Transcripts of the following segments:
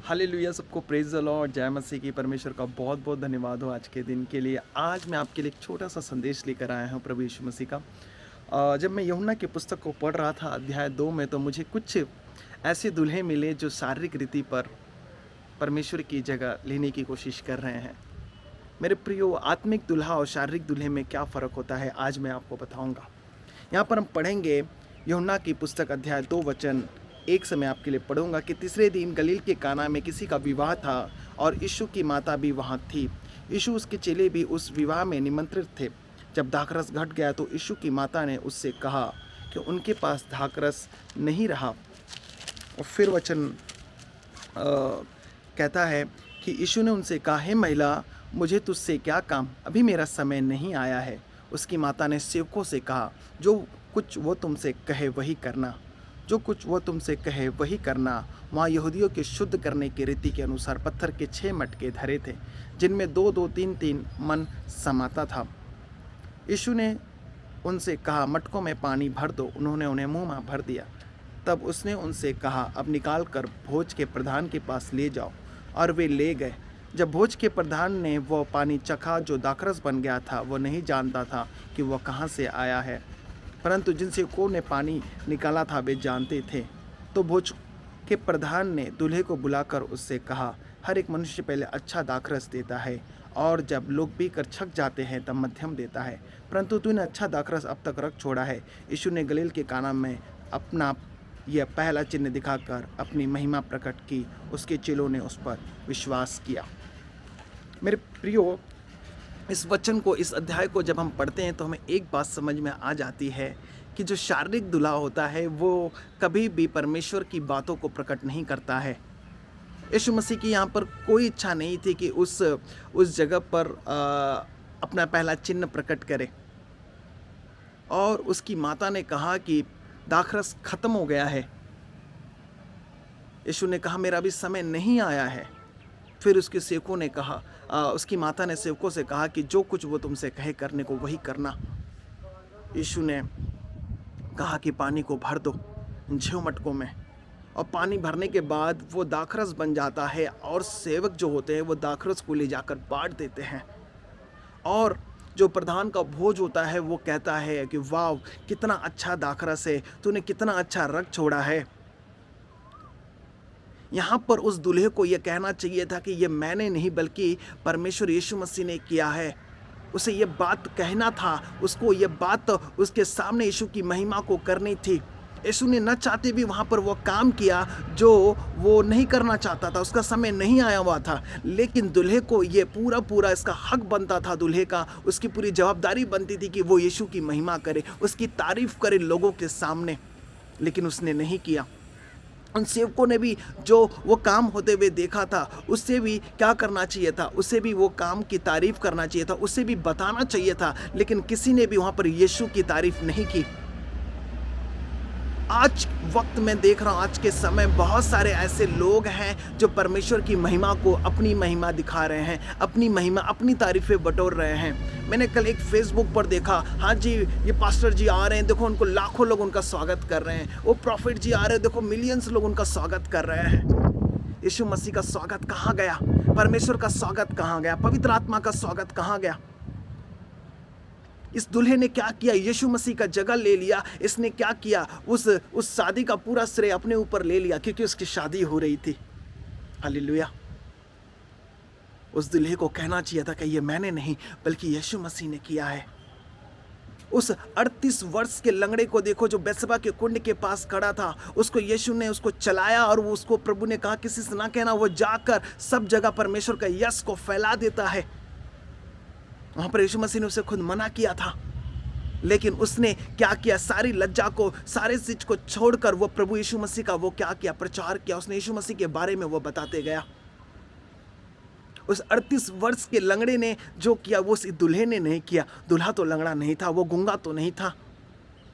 Hallelujah, सबको praise the Lord, जय मसीह की। परमेश्वर का बहुत-बहुत धन्यवाद हो आज के दिन के लिए। आज मैं आपके लिए एक छोटा-सा संदेश लेकर आया हूँ प्रभु यीशु मसीह का। जब मैं यूहन्ना की पुस्तक को पढ़ रहा था अध्याय 2 में, तो मुझे कुछ ऐसे दूल्हे मिले जो शारीरिक रीति पर परमेश्वर की जगह लेने की कोशिश कर रहे हैं। मेरे प्रियो, आत्मिक दूल्हा और शारीरिक दूल्हे में क्या फ़र्क होता है, आज मैं आपको बताऊँगा। यहाँ पर हम पढ़ेंगे यूहन्ना की पुस्तक अध्याय 2 वचन 1 से मैं आपके लिए पढ़ूंगा कि तीसरे दिन गलील के काना में किसी का विवाह था और यीशु की माता भी वहाँ थी। यीशु उसके चेले भी उस विवाह में निमंत्रित थे। जब दाखरस घट गया तो यीशु की माता ने उससे कहा कि उनके पास दाखरस नहीं रहा। और फिर वचन कहता है कि यीशु ने उनसे कहा, हे महिला, मुझे तुझसे क्या काम, अभी मेरा समय नहीं आया है। उसकी माता ने सेवकों से कहा, जो कुछ वो तुमसे कहे वही करना, जो कुछ वो तुमसे कहे वही करना। वहाँ यहूदियों के शुद्ध करने की रीति के अनुसार पत्थर के 6 मटके धरे थे, जिनमें 2-2, 3-3 मन समाता था। यीशु ने उनसे कहा, मटकों में पानी भर दो। उन्होंने उन्हें मुँह भर दिया। तब उसने उनसे कहा, अब निकाल कर भोज के प्रधान के पास ले जाओ। और वे ले गए। जब भोज के प्रधान ने वह पानी चखा जो दाखरस बन गया था, वह नहीं जानता था कि वह कहाँ से आया है, परंतु जिन सेवकों ने पानी निकाला था वे जानते थे। तो भोज के प्रधान ने दूल्हे को बुलाकर उससे कहा, हर एक मनुष्य पहले अच्छा दाखरस देता है, और जब लोग पीकर छक जाते हैं तब मध्यम देता है, परंतु तूने अच्छा दाखरस अब तक रख छोड़ा है। यीशु ने गलील के काना में अपना यह पहला चिन्ह दिखाकर अपनी महिमा प्रकट की। उसके चेलों ने उस पर विश्वास किया। मेरे प्रियो, इस वचन को, इस अध्याय को जब हम पढ़ते हैं तो हमें एक बात समझ में आ जाती है कि जो शारीरिक दूल्हा होता है वो कभी भी परमेश्वर की बातों को प्रकट नहीं करता है। यीशु मसीह की यहाँ पर कोई इच्छा नहीं थी कि उस जगह पर अपना पहला चिन्ह प्रकट करे। और उसकी माता ने कहा कि दाखरस खत्म हो गया है। यीशु ने कहा, मेरा भी समय नहीं आया है। फिर उसके सेवकों ने कहा, उसकी माता ने सेवकों से कहा कि जो कुछ वो तुमसे कहे करने को वही करना। यीशु ने कहा कि पानी को भर दो 6 मटकों में, और पानी भरने के बाद वो दाखरस बन जाता है, और सेवक जो होते हैं वो दाखरस को ले जाकर बांट देते हैं। और जो प्रधान का भोज होता है वो कहता है कि वाह, कितना अच्छा दाखरस है, तूने कितना अच्छा रख छोड़ा है। यहाँ पर उस दूल्हे को यह कहना चाहिए था कि ये मैंने नहीं बल्कि परमेश्वर यीशु मसीह ने किया है। उसे ये बात कहना था, उसको ये बात उसके सामने यीशु की महिमा को करनी थी। यीशु ने न चाहते भी वहाँ पर वो काम किया जो वो नहीं करना चाहता था, उसका समय नहीं आया हुआ था, लेकिन दूल्हे को ये पूरा इसका हक बनता था। दूल्हे का, उसकी पूरी जवाबदारी बनती थी कि वो यीशु की महिमा करे, उसकी तारीफ करे लोगों के सामने, लेकिन उसने नहीं किया। उन सेवकों ने भी जो वो काम होते हुए देखा था, उससे भी क्या करना चाहिए था, उससे भी वो काम की तारीफ करना चाहिए था, उससे भी बताना चाहिए था, लेकिन किसी ने भी वहाँ पर यीशु की तारीफ नहीं की। आज वक्त में देख रहा हूँ, आज के समय बहुत सारे ऐसे लोग हैं जो परमेश्वर की महिमा को, अपनी महिमा दिखा रहे हैं, अपनी महिमा, अपनी तारीफें बटोर रहे हैं। मैंने कल एक फेसबुक पर देखा, हाँ जी, ये पास्टर जी आ रहे हैं, देखो उनको लाखों लोग उनका स्वागत कर रहे हैं। वो प्रॉफिट जी आ रहे हैं, देखो मिलियंस लोग उनका स्वागत कर रहे हैं। यीशु मसीह का स्वागत कहाँ गया? परमेश्वर का स्वागत कहाँ गया? पवित्र आत्मा का स्वागत कहाँ गया? इस दूल्हे ने क्या किया? यीशु मसीह का जगह ले लिया। इसने क्या किया? उस शादी का पूरा श्रेय अपने ऊपर ले लिया, क्योंकि उसकी शादी हो रही थी। हालेलुया। उस दूल्हे को कहना चाहिए था कि ये मैंने नहीं बल्कि यीशु मसीह ने किया है। उस 38 वर्ष के लंगड़े को देखो जो बेतसबा के कुंड के पास खड़ा था, उसको यीशु ने उसको चलाया, और वो उसको प्रभु ने कहा किसी से ना कहना। वो जाकर सब जगह परमेश्वर का यश को फैला देता है। वहां पर यीशु मसीह ने उसे खुद मना किया था, लेकिन उसने क्या किया? सारी लज्जा को, सारे चीज को छोड़कर वो प्रभु यीशु मसीह का वो क्या किया? प्रचार किया। उसने यीशु मसीह के बारे में वो बताते गया। उस 38 वर्ष के लंगड़े ने जो किया वो उस दूल्हे ने नहीं किया। दूल्हा तो लंगड़ा नहीं था, वो गूंगा तो नहीं था,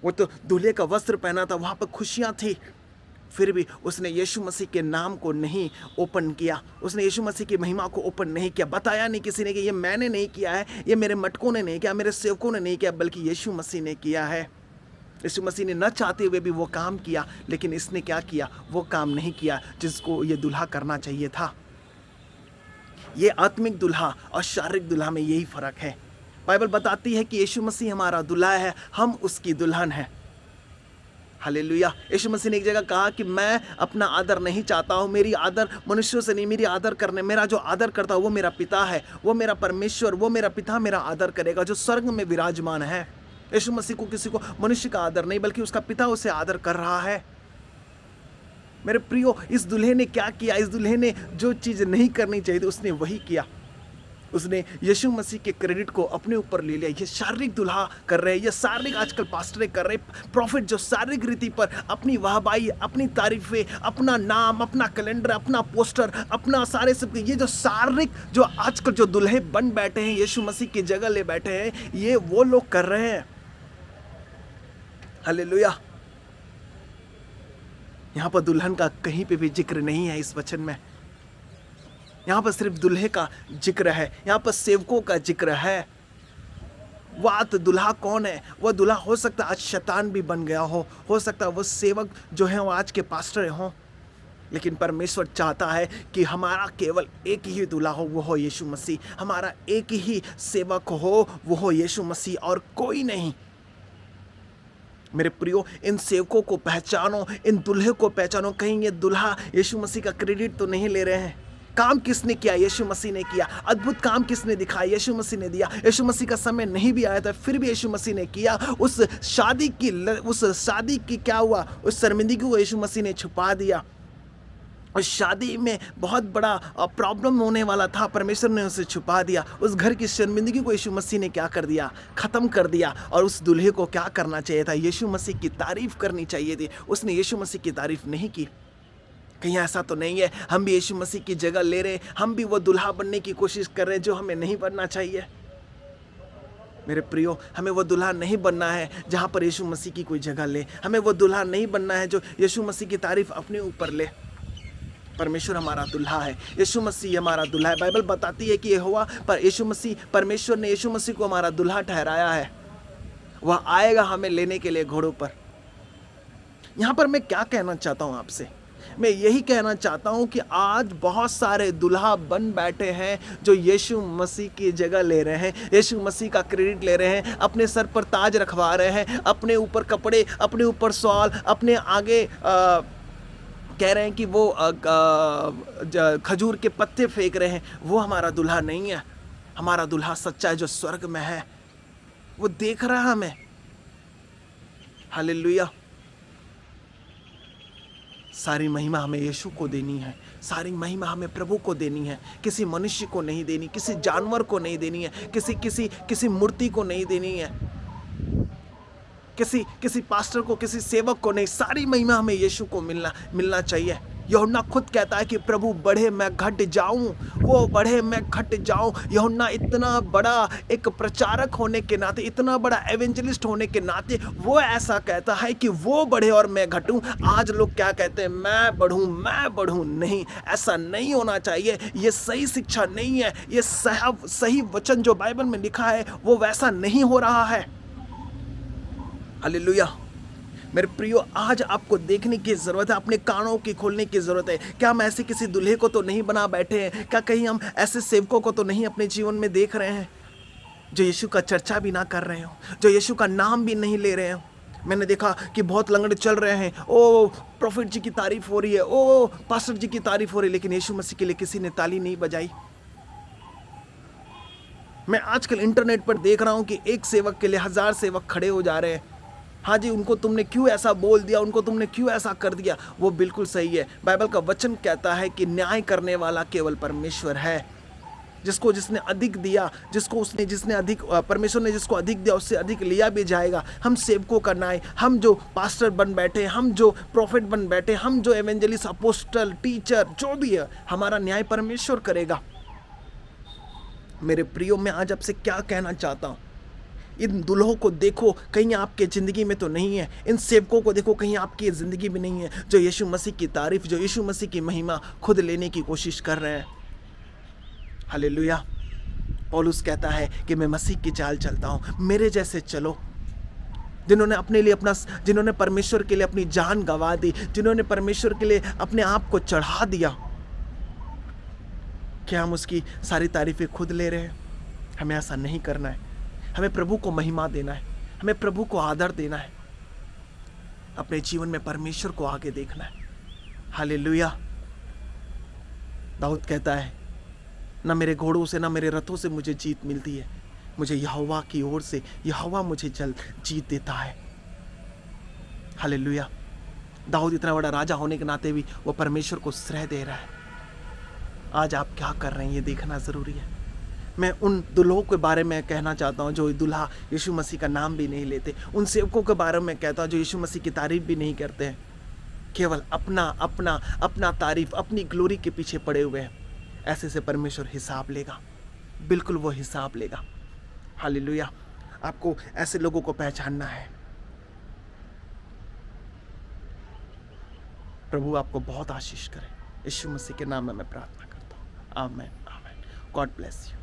वो तो दूल्हे का वस्त्र पहना था, वहां पर खुशियां थी। फिर भी उसने यीशु मसीह के नाम को नहीं ओपन किया, उसने यीशु मसीह की महिमा को ओपन नहीं किया। बताया नहीं किसी ने कि ये मैंने नहीं किया है, ये मेरे मटकों ने नहीं किया, मेरे सेवकों ने नहीं किया, बल्कि यीशु मसीह ने किया है। यीशु मसीह ने न चाहते हुए भी वो काम किया, लेकिन इसने क्या किया? वो काम नहीं किया जिसको ये दुल्हा करना चाहिए था। ये आत्मिक दुल्हा और शारीरिक दुल्हा में यही फ़र्क है। बाइबल बताती है कि यीशु मसीह हमारा दुल्हा है, हम उसकी दुल्हन हैं। हालेलुया। यीशु मसीह ने एक जगह कहा कि मैं अपना आदर नहीं चाहता हूँ, मेरी आदर मनुष्यों से नहीं, मेरी आदर करने, मेरा जो आदर करता है वो मेरा पिता है, वो मेरा परमेश्वर, वो मेरा पिता मेरा आदर करेगा जो स्वर्ग में विराजमान है। यीशु मसीह को किसी को मनुष्य का आदर नहीं, बल्कि उसका पिता उसे आदर कर रहा है। मेरे प्रियो, इस दुल्हे ने क्या किया? इस दुल्हे ने जो चीज़ नहीं करनी चाहिए थी उसने वही किया। उसने यीशु मसीह के क्रेडिट को अपने ऊपर ले लिया। ये शारीरिक दुल्हा कर रहे हैं, ये शारीरिक आजकल पास्टरें कर रहे हैं, प्रॉफिट जो शारीरिक रीति पर अपनी वाहवाही, अपनी तारीफें, अपना नाम, अपना कैलेंडर, अपना पोस्टर, अपना सारे सब, ये जो शारीरिक जो आजकल जो दुल्हे बन बैठे हैं, यीशु मसीह की जगह ले बैठे हैं, ये वो लोग कर रहे हैं। हालेलुया। यहाँ पर दुल्हन का कहीं पे भी जिक्र नहीं है इस वचन में। यहाँ पर सिर्फ दुल्हे का जिक्र है, यहाँ पर सेवकों का जिक्र है। वह दुल्हा कौन है? वह दुल्हा हो सकता है आज शैतान भी बन गया हो सकता है वो सेवक जो है वो आज के पास्टर हों, लेकिन परमेश्वर चाहता है कि हमारा केवल एक ही दुल्हा हो, वो हो यीशु मसीह। हमारा एक ही सेवक हो, वो हो यीशु मसीह, और कोई नहीं। मेरे प्रियो, इन सेवकों को पहचानो, इन दुल्हे को पहचानो। कहीं ये दुल्हा यीशु मसीह का क्रेडिट तो नहीं ले रहे हैं। काम किसने किया? यीशु मसीह ने किया। अद्भुत काम किसने दिखाया? यीशु मसीह ने दिया। यीशु मसीह का समय नहीं भी आया था, फिर भी यीशु मसीह ने किया। उस शादी की क्या हुआ? उस शर्मिंदगी को यीशु मसीह ने छुपा दिया। उस शादी में बहुत बड़ा प्रॉब्लम होने वाला था, परमेश्वर ने उसे छुपा दिया। उस घर की शर्मिंदगी को यीशु मसीह ने क्या कर दिया? ख़त्म कर दिया। और उस दूल्हे को क्या करना चाहिए था? यीशु मसीह की तारीफ़ करनी चाहिए थी। उसने यीशु मसीह की तारीफ़ नहीं की। कहीं ऐसा तो नहीं है हम भी यीशु मसीह की जगह ले रहे, हम भी वो दुल्हा बनने की कोशिश कर रहे हैं जो हमें नहीं बनना चाहिए? मेरे प्रियो, हमें वो दुल्हा नहीं बनना है जहाँ पर यीशु मसीह की कोई जगह ले। हमें वो दुल्हा नहीं बनना है जो यीशु मसीह की तारीफ़ अपने ऊपर ले। परमेश्वर हमारा दुल्हा है, यीशु मसीह हमारा दुल्हा है। बाइबल बताती है कि यहोवा पर यीशु मसीह, परमेश्वर ने यीशु मसीह को हमारा दुल्हा ठहराया है। वह आएगा हमें लेने के लिए घोड़ों पर। यहाँ पर मैं क्या कहना चाहता हूँ आपसे? मैं यही कहना चाहता हूँ कि आज बहुत सारे दुल्हा बन बैठे हैं जो यीशु मसीह की जगह ले रहे हैं, यीशु मसीह का क्रेडिट ले रहे हैं, अपने सर पर ताज रखवा रहे हैं, अपने ऊपर कपड़े, अपने ऊपर सवाल, अपने आगे कह रहे हैं कि वो खजूर के पत्ते फेंक रहे हैं। वो हमारा दुल्हा नहीं है। हमारा दुल्हा सच्चा है जो स्वर्ग में है, वो देख रहा है हमें। हालेलुया। सारी महिमा हमें यीशु को देनी है, सारी महिमा हमें प्रभु को देनी है, किसी मनुष्य को नहीं देनी, किसी जानवर को नहीं देनी है, किसी मूर्ति को नहीं देनी है, किसी पास्टर को, किसी सेवक को नहीं। सारी महिमा हमें यीशु को मिलना चाहिए। यूहन्ना खुद कहता है कि प्रभु बढ़े मैं घट जाऊं, वो बढ़े मैं घट जाऊं। यूहन्ना इतना बड़ा एक प्रचारक होने के नाते, इतना बड़ा एवेंजलिस्ट होने के नाते वो ऐसा कहता है कि वो बढ़े और मैं घटूं। आज लोग क्या कहते हैं? मैं बढ़ूं। नहीं, ऐसा नहीं होना चाहिए। ये सही शिक्षा नहीं है। ये सही वचन जो बाइबल में लिखा है वो वैसा नहीं हो रहा है। हालेलुया। मेरे प्रियो, आज आपको देखने की ज़रूरत है, अपने कानों की खोलने की ज़रूरत है। क्या हम ऐसे किसी दुल्हे को तो नहीं बना बैठे हैं? क्या कहीं हम ऐसे सेवकों को तो नहीं अपने जीवन में देख रहे हैं जो यीशु का चर्चा भी ना कर रहे हो, जो यीशु का नाम भी नहीं ले रहे हो? मैंने देखा कि बहुत लंगड़े चल रहे हैं, ओ प्रॉफिट जी की तारीफ़ हो रही है, ओ पास्टर जी की तारीफ़ हो रही है, लेकिन यीशु मसीह के लिए किसी ने ताली नहीं बजाई। मैं आजकल इंटरनेट पर देख रहा हूँ कि एक सेवक के लिए 1000 सेवक खड़े हो जा रहे हैं। हाँ जी, उनको तुमने क्यों ऐसा बोल दिया, उनको तुमने क्यों ऐसा कर दिया? वो बिल्कुल सही है। बाइबल का वचन कहता है कि न्याय करने वाला केवल परमेश्वर है। जिसने अधिक दिया, जिसने अधिक, परमेश्वर ने जिसको अधिक दिया उससे अधिक लिया भी जाएगा। हम सेवकों का न्याय, हम जो पास्टर बन बैठे, हम जो प्रॉफिट बन बैठे, हम जो एवेंजलिस्ट, अपोस्टल, टीचर जो भी है, हमारा न्याय परमेश्वर करेगा। मेरे प्रियो, मैं आज आपसे क्या कहना चाहता हूँ? इन दुल्हों को देखो, कहीं आपके ज़िंदगी में तो नहीं है। इन सेवकों को देखो, कहीं आपकी ज़िंदगी में नहीं है, जो यीशु मसीह की तारीफ़, जो यीशु मसीह की महिमा खुद लेने की कोशिश कर रहे हैं। हालेलुया। पौलुस कहता है कि मैं मसीह की चाल चलता हूँ, मेरे जैसे चलो। जिन्होंने परमेश्वर के लिए अपनी जान गंवा दी, जिन्होंने परमेश्वर के लिए अपने आप को चढ़ा दिया, क्या हम उसकी सारी तारीफें खुद ले रहे हैं? हमें ऐसा नहीं करना है। हमें प्रभु को महिमा देना है, हमें प्रभु को आदर देना है, अपने जीवन में परमेश्वर को आगे देखना है। हालेलुया। दाऊद कहता है, ना मेरे घोड़ों से ना मेरे रथों से मुझे जीत मिलती है, मुझे यहोवा की ओर से, यहोवा मुझे जल्द जीत देता है। हालेलुया। दाऊद इतना बड़ा राजा होने के नाते भी वो परमेश्वर को श्रेय दे रहा है। आज आप क्या कर रहे हैं ये देखना ज़रूरी है। मैं उन दुल्हों के बारे में कहना चाहता हूँ जो दुल्हा यीशु मसीह का नाम भी नहीं लेते, उन सेवकों के बारे में कहता हूँ जो यीशु मसीह की तारीफ भी नहीं करते हैं, केवल अपना अपना अपना तारीफ, अपनी ग्लोरी के पीछे पड़े हुए हैं। ऐसे से परमेश्वर हिसाब लेगा, बिल्कुल वो हिसाब लेगा। हालेलुया। आपको ऐसे लोगों को पहचानना है। प्रभु आपको बहुत आशीष करे। यीशु मसीह के नाम में मैं प्रार्थना करता हूँ। आमीन, आमीन। God bless you.